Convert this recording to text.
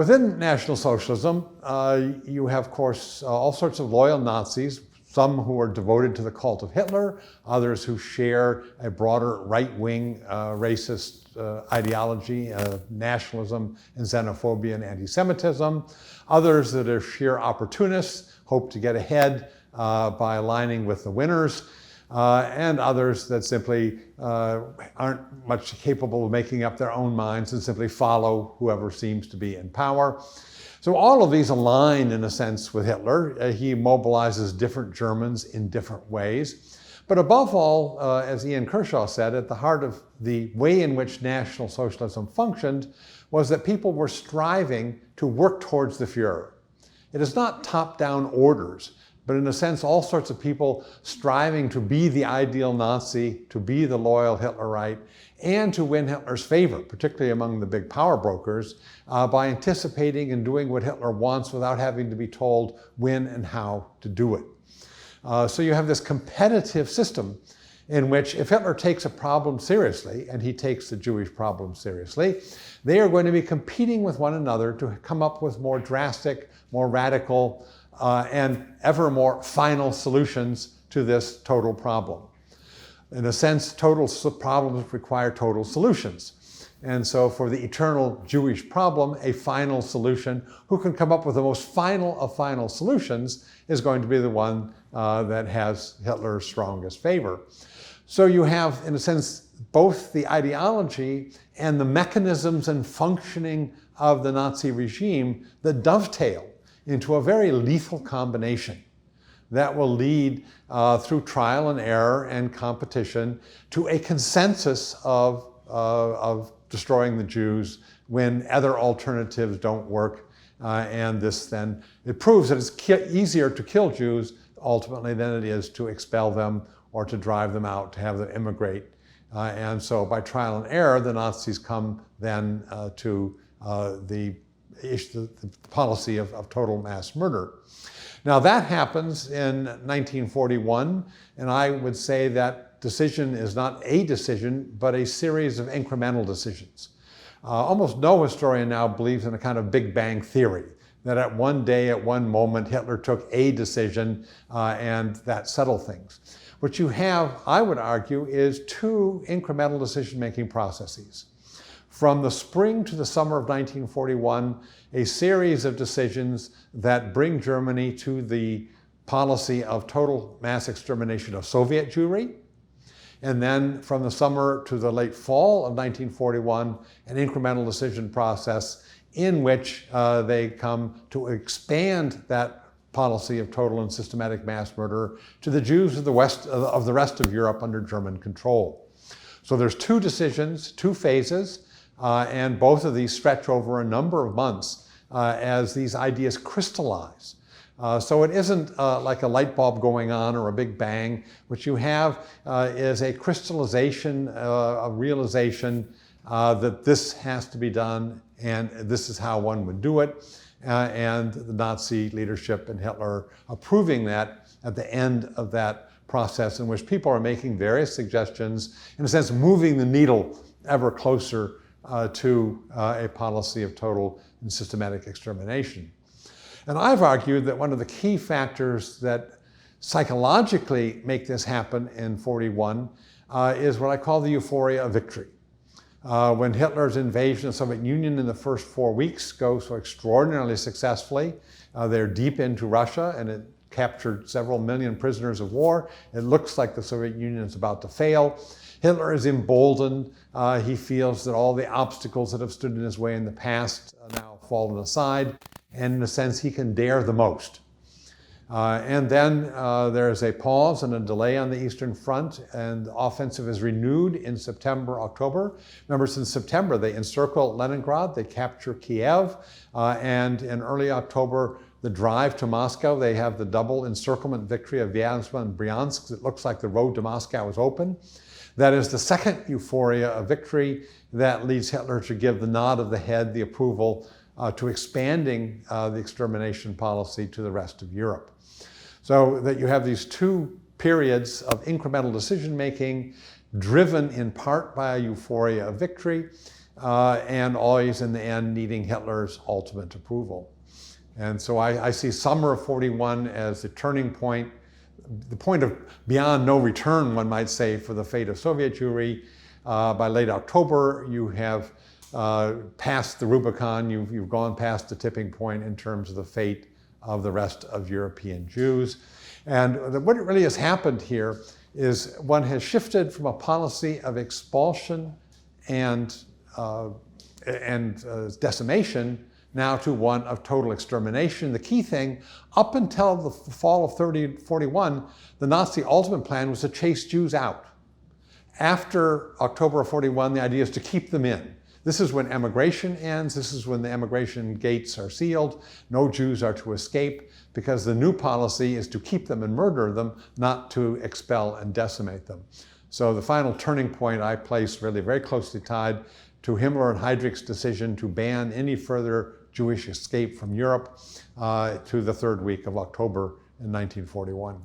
Within National Socialism, you have, of course, all sorts of loyal Nazis, some who are devoted to the cult of Hitler, others who share a broader right-wing racist ideology, nationalism and xenophobia and anti-Semitism, others that are sheer opportunists, hope to get ahead by aligning with the winners, and others that simply aren't much capable of making up their own minds and simply follow whoever seems to be in power. So all of these align, in a sense, with Hitler. He mobilizes different Germans in different ways. But above all, as Ian Kershaw said, at the heart of the way in which National Socialism functioned was that people were striving to work towards the Fuhrer. It is not top-down orders, but in a sense, all sorts of people striving to be the ideal Nazi, to be the loyal Hitlerite, and to win Hitler's favor, particularly among the big power brokers, by anticipating and doing what Hitler wants without having to be told when and how to do it. So you have this competitive system in which if Hitler takes a problem seriously, and he takes the Jewish problem seriously, they are going to be competing with one another to come up with more drastic, more radical, and ever more final solutions to this total problem. In a sense, total problems require total solutions. And so for the eternal Jewish problem, a final solution, who can come up with the most final of final solutions, is going to be the one that has Hitler's strongest favor. So you have, in a sense, both the ideology and the mechanisms and functioning of the Nazi regime that dovetail into a very lethal combination that will lead through trial and error and competition to a consensus of destroying the Jews when other alternatives don't work. And this then, it proves that it's easier to kill Jews ultimately than it is to expel them or to drive them out, to have them immigrate. And so by trial and error, the Nazis come then to the policy of total mass murder. Now that happens in 1941, and I would say that decision is not a decision, but a series of incremental decisions. Almost no historian now believes in a kind of Big Bang theory, that at one day, at one moment, Hitler took a decision and that settled things. What you have, I would argue, is two incremental decision-making processes. From the spring to the summer of 1941, a series of decisions that bring Germany to the policy of total mass extermination of Soviet Jewry. And then from the summer to the late fall of 1941, an incremental decision process in which they come to expand that policy of total and systematic mass murder to the Jews of the rest of Europe under German control. So there's two decisions, two phases, and both of these stretch over a number of months as these ideas crystallize. So it isn't like a light bulb going on or a big bang. What you have is a crystallization, a realization that this has to be done and this is how one would do it. And the Nazi leadership and Hitler approving that at the end of that process in which people are making various suggestions, in a sense moving the needle ever closer to a policy of total and systematic extermination. And I've argued that one of the key factors that psychologically make this happen in 41 is what I call the euphoria of victory. When Hitler's invasion of the Soviet Union in the first 4 weeks goes so extraordinarily successfully, they're deep into Russia and it captured several million prisoners of war. It looks like the Soviet Union is about to fail. Hitler is emboldened. He feels that all the obstacles that have stood in his way in the past are now fallen aside. And in a sense, he can dare the most. And then there is a pause and a delay on the Eastern Front, and the offensive is renewed in September, October. Remember, since September, they encircle Leningrad, they capture Kiev, and in early October, the drive to Moscow, they have the double encirclement victory of Vyazma and Bryansk. It looks like the road to Moscow is open. That is the second euphoria of victory that leads Hitler to give the nod of the head, the approval to expanding the extermination policy to the rest of Europe. So that you have these two periods of incremental decision-making driven in part by a euphoria of victory. and always in the end needing Hitler's ultimate approval. And so I see summer of 41 as the turning point, the point of beyond no return, one might say, for the fate of Soviet Jewry. By late October, you have passed the Rubicon, you've gone past the tipping point in terms of the fate of the rest of European Jews. And what really has happened here is one has shifted from a policy of expulsion and decimation now to one of total extermination. The key thing, up until the fall of 41, the Nazi ultimate plan was to chase Jews out. After October of 41, the idea is to keep them in. This is when emigration ends. This is when the emigration gates are sealed. No Jews are to escape, because the new policy is to keep them and murder them, not to expel and decimate them. So the final turning point I place really very closely tied to Himmler and Heydrich's decision to ban any further Jewish escape from Europe to the third week of October in 1941.